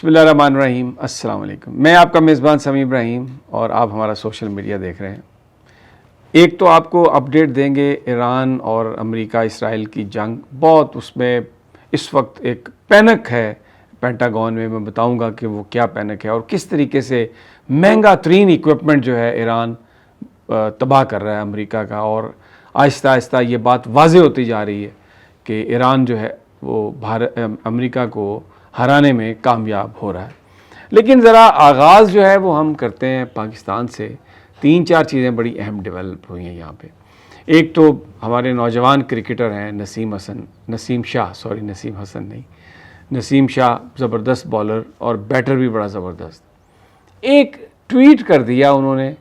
بسم اللہ الرحمن الرحیم. السلام علیکم. میں آپ کا میزبان سمیع ابراہیم اور آپ ہمارا سوشل میڈیا دیکھ رہے ہیں. ایک تو آپ کو اپڈیٹ دیں گے ایران اور امریکہ اسرائیل کی جنگ. بہت اس میں اس وقت ایک پینک ہے پینٹاگون میں بتاؤں گا کہ وہ کیا پینک ہے اور کس طریقے سے مہنگا ترین ایکوپمنٹ جو ہے ایران تباہ کر رہا ہے امریکہ کا, اور آہستہ آہستہ یہ بات واضح ہوتی جا رہی ہے کہ ایران جو ہے وہ امریکہ کو ہرانے میں کامیاب ہو رہا ہے. لیکن ذرا آغاز جو ہے وہ ہم کرتے ہیں پاکستان سے. 3-4 چیزیں بڑی اہم ڈیولپ ہوئی ہیں یہاں پہ. ایک تو ہمارے نوجوان کرکٹر ہیں نسیم شاہ, زبردست بالر اور بیٹر بھی بڑا زبردست. ایک ٹویٹ کر دیا انہوں نے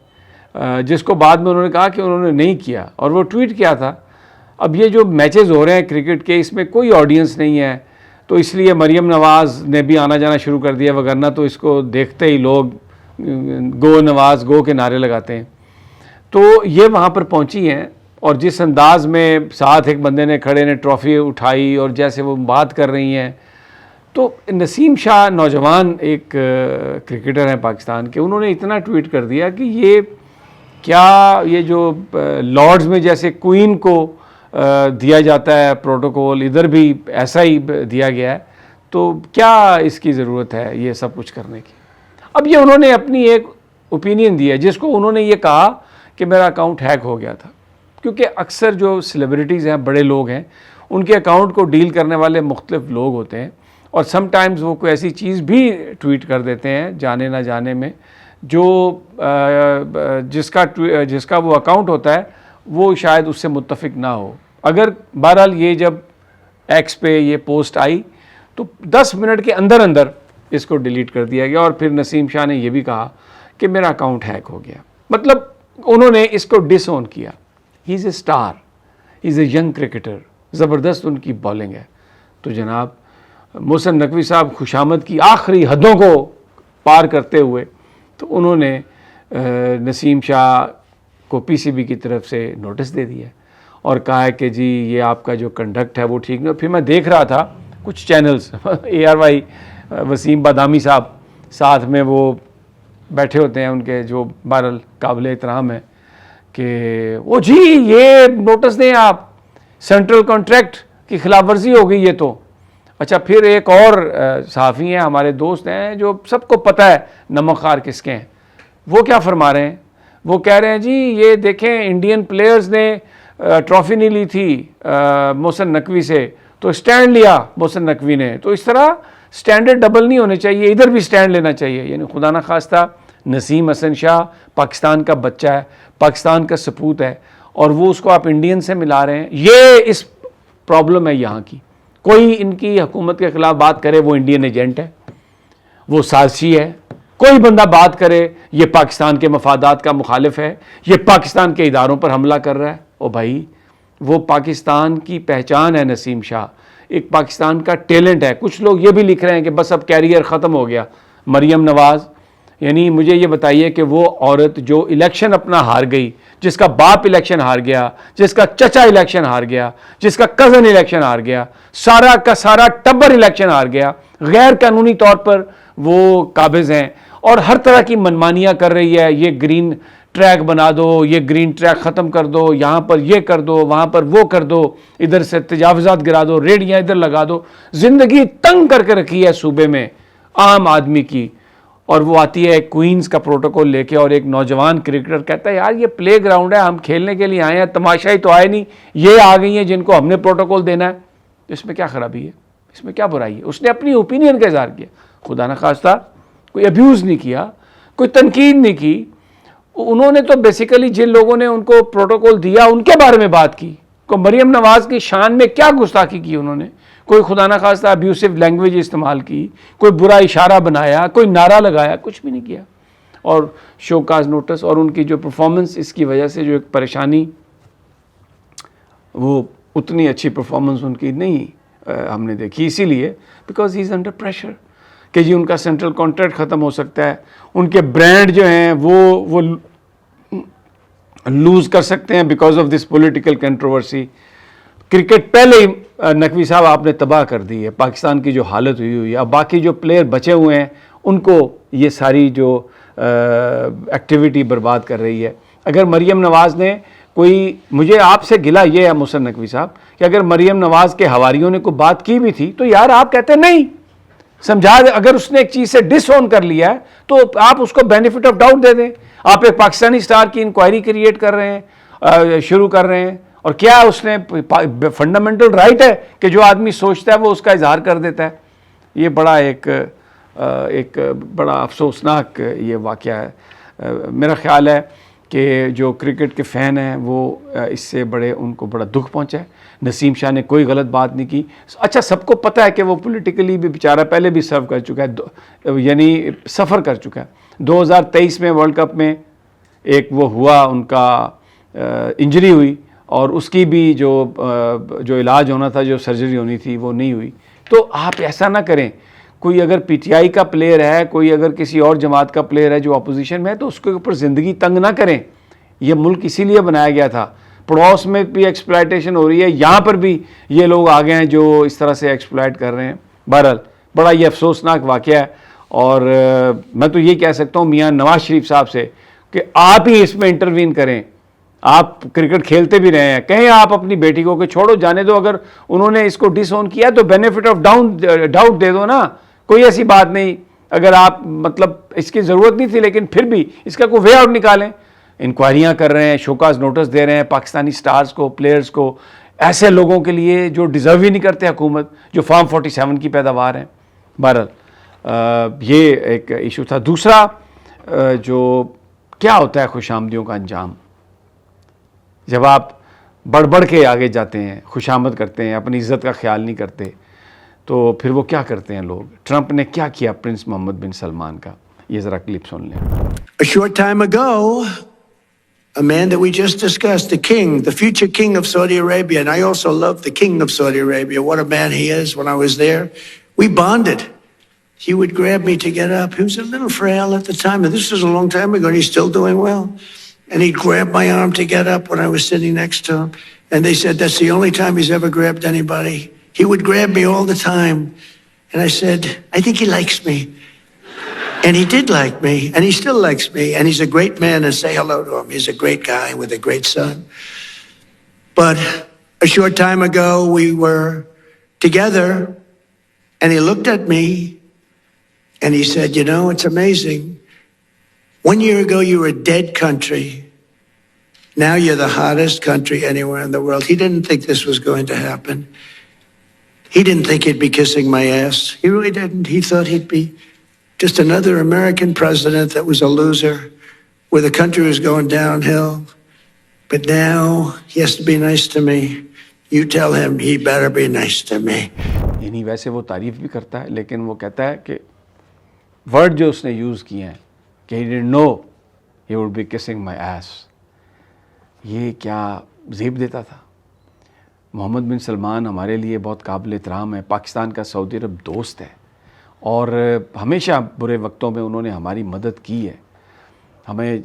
جس کو بعد میں انہوں نے کہا کہ انہوں نے نہیں کیا, اور وہ ٹویٹ کیا تھا, اب یہ جو میچز ہو رہے ہیں کرکٹ کے اس میں کوئی آڈینس نہیں ہے تو اس لیے مریم نواز نے بھی آنا جانا شروع کر دیا, وگرنہ تو اس کو دیکھتے ہی لوگ گو نواز گو کے نعرے لگاتے ہیں. تو یہ وہاں پر پہنچی ہیں اور جس انداز میں ساتھ ایک بندے نے کھڑے نے ٹرافی اٹھائی اور جیسے وہ بات کر رہی ہیں. تو نسیم شاہ نوجوان ایک کرکٹر ہیں پاکستان کے, انہوں نے اتنا ٹویٹ کر دیا کہ یہ کیا, یہ جو لارڈز میں جیسے کوئین کو دیا جاتا ہے پروٹوکول, ادھر بھی ایسا ہی دیا گیا ہے, تو کیا اس کی ضرورت ہے یہ سب کچھ کرنے کی. اب یہ انہوں نے اپنی ایک اوپینین دی ہے جس کو انہوں نے یہ کہا کہ میرا اکاؤنٹ ہیک ہو گیا تھا, کیونکہ اکثر جو سیلیبریٹیز ہیں, بڑے لوگ ہیں, ان کے اکاؤنٹ کو ڈیل کرنے والے مختلف لوگ ہوتے ہیں, اور سم ٹائمز وہ کوئی ایسی چیز بھی ٹویٹ کر دیتے ہیں جانے نہ جانے میں جو جس کا وہ اکاؤنٹ ہوتا ہے وہ شاید اس سے متفق نہ ہو. اگر بہرحال یہ جب ایکس پہ یہ پوسٹ آئی تو 10 منٹ کے اندر اندر اس کو ڈیلیٹ کر دیا گیا, اور پھر نسیم شاہ نے یہ بھی کہا کہ میرا اکاؤنٹ ہیک ہو گیا. مطلب انہوں نے اس کو ڈس اون کیا. He is a star, he is a young cricketer, زبردست ان کی بالنگ ہے. تو جناب محسن نقوی صاحب خوشامد کی آخری حدوں کو پار کرتے ہوئے تو انہوں نے نسیم شاہ کو پی سی بی کی طرف سے نوٹس دے دیا اور کہا ہے کہ جی یہ آپ کا جو کنڈکٹ ہے وہ ٹھیک نہیں. پھر میں دیکھ رہا تھا کچھ چینلز ARY وسیم بادامی صاحب ساتھ میں وہ بیٹھے ہوتے ہیں, ان کے جو بہرحال قابل احترام ہیں, کہ وہ جی یہ نوٹس دیں آپ, سینٹرل کانٹریکٹ کی خلاف ورزی ہو گئی یہ تو. اچھا پھر ایک اور صحافی ہیں ہمارے دوست ہیں جو سب کو پتہ ہے نمک خوار کس کے ہیں, وہ کیا فرما رہے ہیں, وہ کہہ رہے ہیں جی یہ دیکھیں انڈین پلیئرز نے ٹرافی نہیں لی تھی محسن نقوی سے تو اسٹینڈ لیا محسن نقوی نے. تو اس طرح اسٹینڈرڈ ڈبل نہیں ہونے چاہیے, ادھر بھی اسٹینڈ لینا چاہیے. یعنی خدا نہ خواستہ نسیم حسن شاہ پاکستان کا بچہ ہے, پاکستان کا سپوت ہے, اور وہ اس کو آپ انڈین سے ملا رہے ہیں. یہ اس پرابلم ہے یہاں کی. کوئی ان کی حکومت کے خلاف بات کرے وہ انڈین ایجنٹ ہے, وہ سازشی ہے. کوئی بندہ بات کرے یہ پاکستان کے مفادات کا مخالف ہے, یہ پاکستان کے اداروں پر حملہ کر رہا ہے. او بھائی وہ پاکستان کی پہچان ہے نسیم شاہ, ایک پاکستان کا ٹیلنٹ ہے. کچھ لوگ یہ بھی لکھ رہے ہیں کہ بس اب کیریئر ختم ہو گیا مریم نواز. یعنی مجھے یہ بتائیے کہ وہ عورت جو الیکشن اپنا ہار گئی, جس کا باپ الیکشن ہار گیا, جس کا چچا الیکشن ہار گیا, جس کا کزن الیکشن ہار گیا, سارا کا سارا ٹبر الیکشن ہار گیا, غیر قانونی طور پر وہ قابض ہیں اور ہر طرح کی منمانیاں کر رہی ہے. یہ گرین ٹریک بنا دو, یہ گرین ٹریک ختم کر دو, یہاں پر یہ کر دو, وہاں پر وہ کر دو, ادھر سے تجاوزات گرا دو, ریڑیاں ادھر لگا دو. زندگی تنگ کر کے رکھی ہے صوبے میں عام آدمی کی. اور وہ آتی ہے کوئینز کا پروٹوکول لے کے, اور ایک نوجوان کرکٹر کہتا ہے یار یہ پلے گراؤنڈ ہے, ہم کھیلنے کے لیے آئے ہیں, تماشائی تو آئے نہیں, یہ آ گئی ہیں جن کو ہم نے پروٹوکول دینا ہے. اس میں کیا خرابی ہے, اس میں کیا برائی ہے؟ اس نے اپنی اوپینین کا اظہار کیا, خدا نہ خواستہ کوئی ابیوز نہیں کیا, کوئی تنقید نہیں کی. انہوں نے تو بیسیکلی جن لوگوں نے ان کو پروٹوکول دیا ان کے بارے میں بات کی. کو مریم نواز کی شان میں کیا گستاخی کی انہوں نے؟ کوئی خدا نہ خواستہ ابیوسو لینگویج استعمال کی, کوئی برا اشارہ بنایا, کوئی نعرہ لگایا, کچھ بھی نہیں کیا. اور شو کاز نوٹس اور ان کی جو پرفارمنس, اس کی وجہ سے جو ایک پریشانی, وہ اتنی اچھی پرفارمنس ان کی نہیں ہم نے دیکھی. اسی لیے because he is under pressure کہ جی ان کا سینٹرل کانٹریکٹ ختم ہو سکتا ہے, ان کے برانڈ جو ہیں وہ لوز کر سکتے ہیں because of this political controversy. Cricket پہلے ہی نقوی صاحب آپ نے تباہ کر دی ہے پاکستان کی جو حالت ہوئی ہے. اب باقی جو پلیئر بچے ہوئے ہیں ان کو یہ ساری جو ایکٹیویٹی برباد کر رہی ہے. اگر مریم نواز نے کوئی, مجھے آپ سے گلا یہ ہے محسن نقوی صاحب کہ اگر مریم نواز کے حواریوں نے کوئی بات کی بھی تھی تو یار آپ کہتے نہیں, سمجھا دیں. اگر اس نے ایک چیز سے ڈس اون کر لیا ہے تو آپ اس کو بینیفٹ آف ڈاؤٹ دے دیں. آپ ایک پاکستانی اسٹار کی انکوائری کریٹ کر رہے ہیں, شروع کر رہے ہیں, اور کیا اس نے فنڈامنٹل رائٹ ہے کہ جو آدمی سوچتا ہے وہ اس کا اظہار کر دیتا ہے. یہ بڑا ایک بڑا افسوسناک یہ واقعہ ہے. میرا خیال ہے کہ جو کرکٹ کے فین ہیں وہ اس سے ان کو بڑا دکھ پہنچا ہے. نسیم شاہ نے کوئی غلط بات نہیں کی. اچھا سب کو پتہ ہے کہ وہ پولیٹیکلی بھی بیچارہ پہلے بھی سرو کر چکا ہے, یعنی سفر کر چکا ہے. 2023 میں ورلڈ کپ میں ایک وہ ہوا, ان کا انجری ہوئی, اور اس کی بھی جو علاج ہونا تھا, جو سرجری ہونی تھی وہ نہیں ہوئی. تو آپ ایسا نہ کریں. کوئی اگر پی ٹی آئی کا پلیئر ہے, کوئی اگر کسی اور جماعت کا پلیئر ہے جو اپوزیشن میں ہے, تو اس کے اوپر زندگی تنگ نہ کریں. یہ ملک اسی لیے بنایا گیا تھا. پڑوس میں بھی ایکسپلائٹیشن ہو رہی ہے, یہاں پر بھی یہ لوگ آ گئے ہیں جو اس طرح سے ایکسپلائٹ کر رہے ہیں. بہرحال بڑا یہ افسوسناک واقعہ ہے, اور میں تو یہ کہہ سکتا ہوں میاں نواز شریف صاحب سے کہ آپ ہی اس میں انٹروین کریں. آپ کرکٹ کھیلتے بھی رہے ہیں, کہیں آپ اپنی بیٹی کو کہ چھوڑو جانے دو, اگر انہوں نے اس کو ڈس اون کیا تو بینیفٹ آف ڈاؤٹ دے دو نا. کوئی ایسی بات نہیں, اگر آپ مطلب اس کی ضرورت نہیں تھی لیکن پھر بھی اس کا کوئی وے آؤٹ نکالیں. انکوائریاں کر رہے ہیں, شوکاز نوٹس دے رہے ہیں پاکستانی سٹارز کو, پلیئرز کو, ایسے لوگوں کے لیے جو ڈیزرو ہی نہیں کرتے حکومت, جو فارم 47 کی پیداوار ہیں. بہرحال یہ ایک ایشو تھا. دوسرا جو کیا ہوتا ہے خوش آمدیوں کا انجام, جب آپ بڑھ کے آگے جاتے ہیں, خوش آمد کرتے ہیں, اپنی عزت کا خیال نہیں کرتے, تو پھر وہ کیا کرتے ہیں لوگ. ٹرمپ نے کیا کیا پرنس محمد بن سلمان کا, یہ ذرا کلپ سن لیں. A short time ago, a man that we just discussed, the king, the future king of Saudi Arabia, and I also love the king of Saudi Arabia, what a man he is. When I was there, we bonded. He would grab me to get up. He was a little frail at the time, and this was a long time ago, and he's still doing well. And he'd grab my arm to get up when I was sitting next to him. And they said that's the only time he's ever grabbed anybody. He would grab me all the time. And I said, I think he likes me. And he did like me, and he still likes me. And he's a great man, and say hello to him. He's a great guy with a great son. But a short time ago, we were together, and he looked at me, and he said, you know, it's amazing. 1 year ago, you were a dead country. Now you're the hottest country anywhere in the world. He didn't think this was going to happen. He didn't think he'd be kissing my ass. He really didn't. He thought he'd be just another American president that was a loser, where the country was going downhill. But now he has to be nice to me. You tell him he better be nice to me. یعنی ویسے وہ تعریف بھی کرتا ہے, لیکن وہ کہتا ہے کہ ورڈ جو اس نے یوز کیے ہیں کہ he didn't know he would be kissing my ass, یہ کیا زیب دیتا تھا. محمد بن سلمان ہمارے لیے بہت قابل احترام ہے, پاکستان کا سعودی عرب دوست ہے, اور ہمیشہ برے وقتوں میں انہوں نے ہماری مدد کی ہے. ہمیں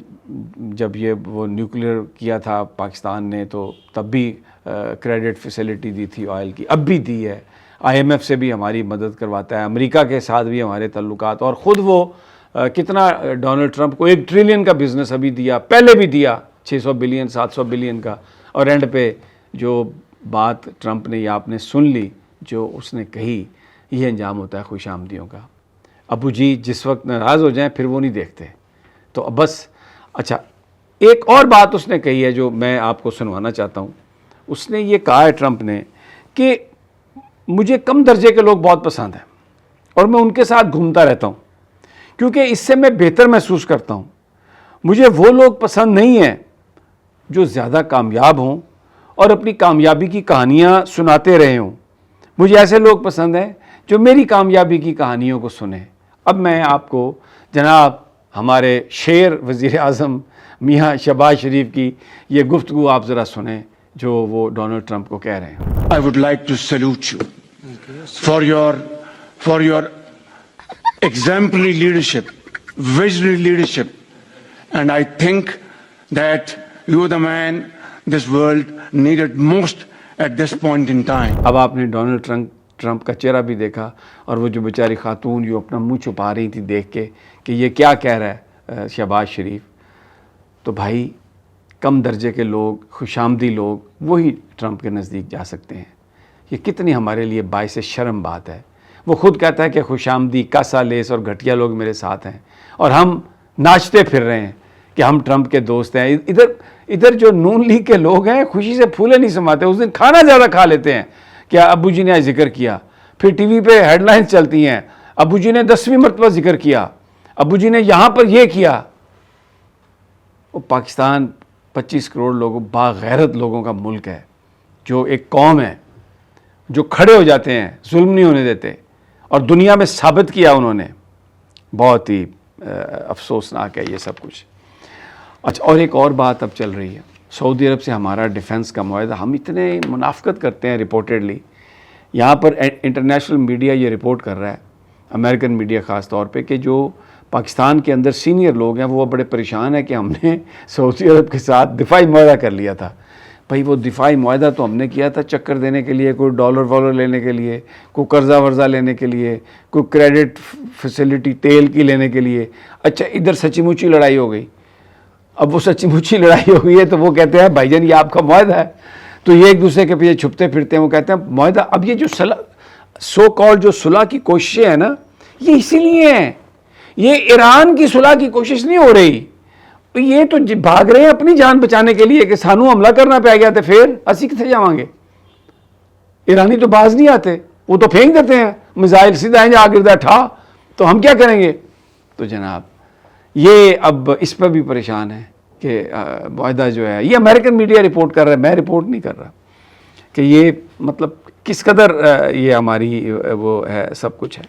جب وہ نیوکلیئر کیا تھا پاکستان نے, تو تب بھی کریڈٹ فیسلٹی دی تھی آئل کی, اب بھی دی ہے. IMF سے بھی ہماری مدد کرواتا ہے, امریکہ کے ساتھ بھی ہمارے تعلقات, اور خود وہ کتنا ڈونلڈ ٹرمپ کو 1 ٹریلین کا بزنس ابھی دیا, پہلے بھی دیا 600 بلین 700 بلین کا. اور اینڈ پہ جو بات ٹرمپ نے, یہ آپ نے سن لی جو اس نے کہی, یہ انجام ہوتا ہے خوش آمدیوں کا. ابو جی جس وقت ناراض ہو جائیں پھر وہ نہیں دیکھتے, تو بس. اچھا ایک اور بات اس نے کہی ہے جو میں آپ کو سنوانا چاہتا ہوں. اس نے یہ کہا ہے ٹرمپ نے کہ مجھے کم درجے کے لوگ بہت پسند ہیں, اور میں ان کے ساتھ گھومتا رہتا ہوں کیونکہ اس سے میں بہتر محسوس کرتا ہوں. مجھے وہ لوگ پسند نہیں ہیں جو زیادہ کامیاب ہوں اور اپنی کامیابی کی کہانیاں سناتے رہے ہوں. مجھے ایسے لوگ پسند ہیں جو میری کامیابی کی کہانیوں کو سنیں. اب میں آپ کو جناب ہمارے شیر وزیر اعظم میاں شہباز شریف کی یہ گفتگو آپ ذرا سنیں جو وہ ڈونلڈ ٹرمپ کو کہہ رہے ہیں. I would like to salute you for your exemplary leadership, visionary leadership, and I think that you are the man this world needed most at this point in time. اب آپ نے Donald Trump کا چہرہ بھی دیکھا اور وہ جو بیچاری خاتون جو اپنا منہ چھپا رہی تھی دیکھ کے کہ یہ کیا کہہ رہا ہے شہباز شریف. تو بھائی کم درجے کے لوگ، خوش آمدی لوگ، وہی ٹرمپ کے نزدیک جا سکتے ہیں. یہ کتنی ہمارے لیے باعث شرم بات ہے. وہ خود کہتا ہے کہ خوش آمدی، کاسا لیس اور گھٹیا لوگ میرے ساتھ ہیں، اور ہم ناچتے پھر رہے ہیں کہ ہم ٹرمپ کے دوست ہیں. ادھر جو نون لیگ کے لوگ ہیں خوشی سے پھولے نہیں سماتے. اس دن کھانا زیادہ کھا لیتے ہیں. کیا ابو جی نے آج ذکر کیا، پھر ٹی وی پہ ہیڈ لائنز چلتی ہیں، ابو جی نے 10ویں مرتبہ ذکر کیا، ابو جی نے یہاں پر یہ کیا. وہ پاکستان 25 کروڑ لوگوں، باغیرت لوگوں کا ملک ہے، جو ایک قوم ہے جو کھڑے ہو جاتے ہیں، ظلم نہیں ہونے دیتے، اور دنیا میں ثابت کیا انہوں نے. بہت ہی افسوسناک ہے یہ سب کچھ. اچھا، اور ایک اور بات اب چل رہی ہے، سعودی عرب سے ہمارا ڈیفنس کا معاہدہ. ہم اتنے منافقت کرتے ہیں رپورٹڈلی. یہاں پر انٹرنیشنل میڈیا یہ رپورٹ کر رہا ہے، امریکن میڈیا خاص طور پہ، کہ جو پاکستان کے اندر سینئر لوگ ہیں وہ بڑے پریشان ہیں کہ ہم نے سعودی عرب کے ساتھ دفاعی معاہدہ کر لیا تھا. بھائی وہ دفاعی معاہدہ تو ہم نے کیا تھا چکر دینے کے لیے، کوئی ڈالر والر لینے کے لیے، کوئی قرضہ ورزہ لینے کے لیے، کوئی کریڈٹ فیسلٹی تیل کی لینے کے لیے. اچھا ادھر سچی مچی لڑائی ہو گئی. اب وہ سچی مچی لڑائی ہو گئی ہے تو وہ کہتے ہیں بھائی جان یہ آپ کا معاہدہ ہے. تو یہ ایک دوسرے کے پیچھے چھپتے پھرتے ہیں. وہ کہتے ہیں معاہدہ. اب یہ جو سو کال جو صلح کی کوششیں ہیں نا، یہ اسی لیے ہیں. یہ ایران کی صلح کی کوشش نہیں ہو رہی. یہ تو بھاگ رہے ہیں اپنی جان بچانے کے لیے کہ سانو حملہ کرنا پہ گیا تو پھر اسی کتنے جاؤں گے. ایرانی تو باز نہیں آتے، وہ تو پھینک دیتے ہیں میزائل سیدھا ہیں جا گردہ ٹھا. تو ہم کیا کریں گے؟ تو جناب یہ اب اس پہ بھی پریشان ہے کہ معاہدہ جو ہے، یہ امریکن میڈیا رپورٹ کر رہا ہے، میں رپورٹ نہیں کر رہا، کہ یہ مطلب کس قدر یہ ہماری وہ ہے سب کچھ ہے.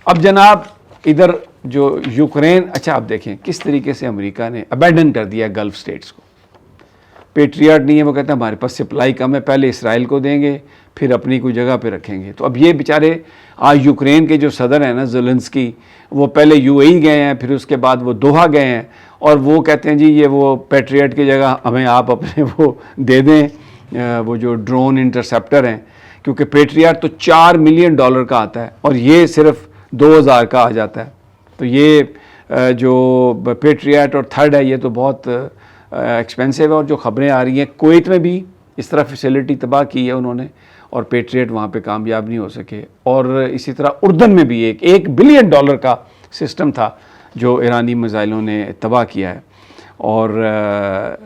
اب جناب ادھر جو یوکرین، اچھا آپ دیکھیں کس طریقے سے امریکہ نے ابینڈن کر دیا گلف سٹیٹس کو. پیٹریاٹ نہیں ہے، وہ کہتے ہیں ہمارے پاس سپلائی کم ہے، پہلے اسرائیل کو دیں گے پھر اپنی کوئی جگہ پہ رکھیں گے. تو اب یہ بیچارے آج یوکرین کے جو صدر ہیں نا زیلنسکی، وہ پہلے یو اے ای گئے ہیں، پھر اس کے بعد وہ دوحہ گئے ہیں، اور وہ کہتے ہیں جی یہ وہ پیٹریٹ کی جگہ ہمیں آپ اپنے وہ دے دیں، وہ جو ڈرون انٹرسیپٹر ہیں، کیونکہ پیٹریٹ تو $4 ملین کا آتا ہے اور یہ صرف 2000 کا آ جاتا ہے. تو یہ جو پیٹریٹ اور تھرڈ ہے یہ تو بہت ایکسپینسو ہے. اور جو خبریں آ رہی ہیں کویت میں بھی اس طرح فیسلٹی تباہ کی ہے انہوں نے، اور پیٹریٹ وہاں پہ کامیاب نہیں ہو سکے. اور اسی طرح اردن میں بھی $1 بلین کا سسٹم تھا جو ایرانی میزائلوں نے تباہ کیا ہے. اور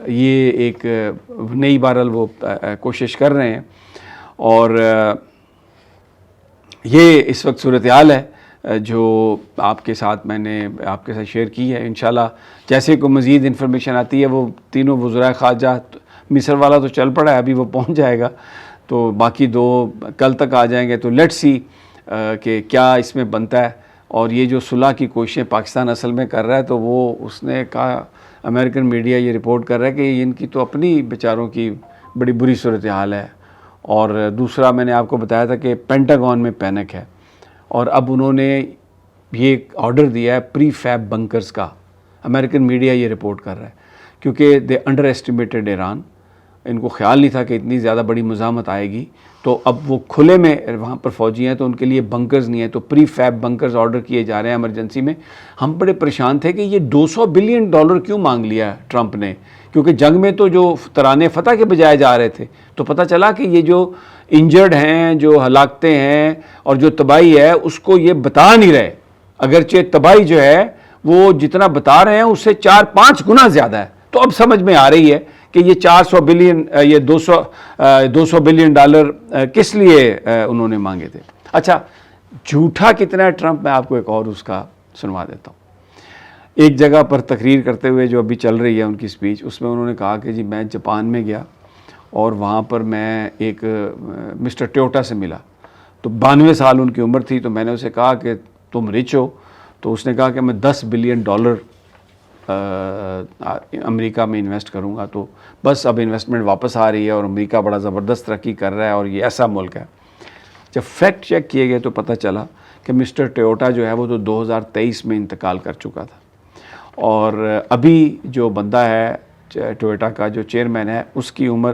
یہ ایک نئی بہرحال وہ کوشش کر رہے ہیں. اور یہ اس وقت صورتحال ہے جو آپ کے ساتھ میں نے آپ کے ساتھ شیئر کی ہے. انشاءاللہ جیسے کوئی مزید انفارمیشن آتی ہے، وہ تینوں وزراء خارجہ، مصر والا تو چل پڑا ہے ابھی، وہ پہنچ جائے گا، تو باقی 2 کل تک آ جائیں گے. تو لیٹس سی کہ کیا اس میں بنتا ہے. اور یہ جو صلح کی کوششیں پاکستان اصل میں کر رہا ہے، تو وہ اس نے کہا، امریکن میڈیا یہ رپورٹ کر رہا ہے کہ ان کی تو اپنی بیچاروں کی بڑی بری صورتحال ہے. اور دوسرا میں نے آپ کو بتایا تھا کہ پینٹاگون میں پینک ہے، اور اب انہوں نے یہ آرڈر دیا ہے پری فیب بنکرز کا. امریکن میڈیا یہ رپورٹ کر رہا ہے کیونکہ دے انڈر ایسٹیمیٹڈ ایران. ان کو خیال نہیں تھا کہ اتنی زیادہ بڑی مزاحمت آئے گی. تو اب وہ کھلے میں وہاں پر فوجی ہیں تو ان کے لیے بنکرز نہیں ہیں، تو پری فیب بنکرز آرڈر کیے جا رہے ہیں ایمرجنسی میں. ہم بڑے پریشان تھے کہ یہ $200 بلین کیوں مانگ لیا ٹرمپ نے، کیونکہ جنگ میں تو جو ترانے فتح کے بجائے جا رہے تھے. تو پتہ چلا کہ یہ جو انجرڈ ہیں، جو ہلاکتیں ہیں اور جو تباہی ہے اس کو یہ بتا نہیں رہے، اگرچہ تباہی جو ہے وہ جتنا بتا رہے ہیں اس سے 4-5 گنا زیادہ ہے. تو اب سمجھ میں آ رہی ہے کہ یہ 400 بلین، یہ $200 بلین کس لیے انہوں نے مانگے تھے. اچھا جھوٹا کتنا ہے ٹرمپ، میں آپ کو ایک اور اس کا سنوا دیتا ہوں. ایک جگہ پر تقریر کرتے ہوئے جو ابھی چل رہی ہے ان کی سپیچ، اس میں انہوں نے کہا کہ جی میں جاپان میں گیا اور وہاں پر میں ایک مسٹر ٹویوٹا سے ملا. تو 92 سال ان کی عمر تھی. تو میں نے اسے کہا کہ تم رچ ہو؟ تو اس نے کہا کہ میں $10 بلین امریکہ میں انویسٹ کروں گا. تو بس اب انویسٹمنٹ واپس آ رہی ہے اور امریکہ بڑا زبردست ترقی کر رہا ہے اور یہ ایسا ملک ہے. جب فیکٹ چیک کیے گئے تو پتہ چلا کہ مسٹر ٹویوٹا جو ہے وہ تو 2023 میں انتقال کر چکا تھا. اور ابھی جو بندہ ہے ٹویوٹا کا جو چیئرمین ہے، اس کی عمر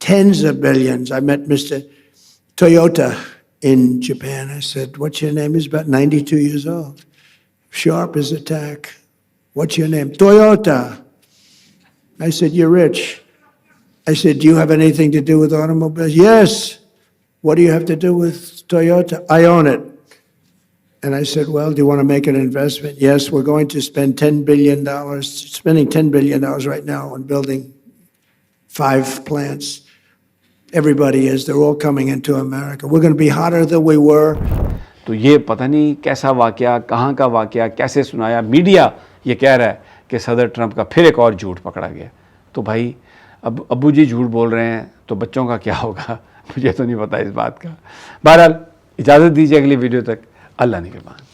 Tens of billions. I met Mr. Toyota in Japan. I said, what's your name? He's about 92 years old. Sharp as a tack. What's your name? Toyota. I said, you're rich. I said, do you have anything to do with automobiles? Yes. What do you have to do with Toyota? I own it. And I said, well, do you want to make an investment? Yes, we're going to spend $10 billion, spending $10 billion right now on building 5 plants. Everybody is. They're all coming into America. We're going to be hotter than we were. تو یہ پتہ نہیں کیسا واقعہ, کہاں کا واقعہ, کیسے سنایا. میڈیا یہ کہہ رہا ہے کہ صدر ٹرمپ کا پھر ایک اور جھوٹ پکڑا گیا. تو بھائی اب ابو جی جھوٹ بول رہے ہیں تو بچوں کا کیا ہوگا, مجھے تو نہیں پتا اس بات کا. بہرحال اجازت دیجیے اگلی ویڈیو تک. اللہ نگہبان.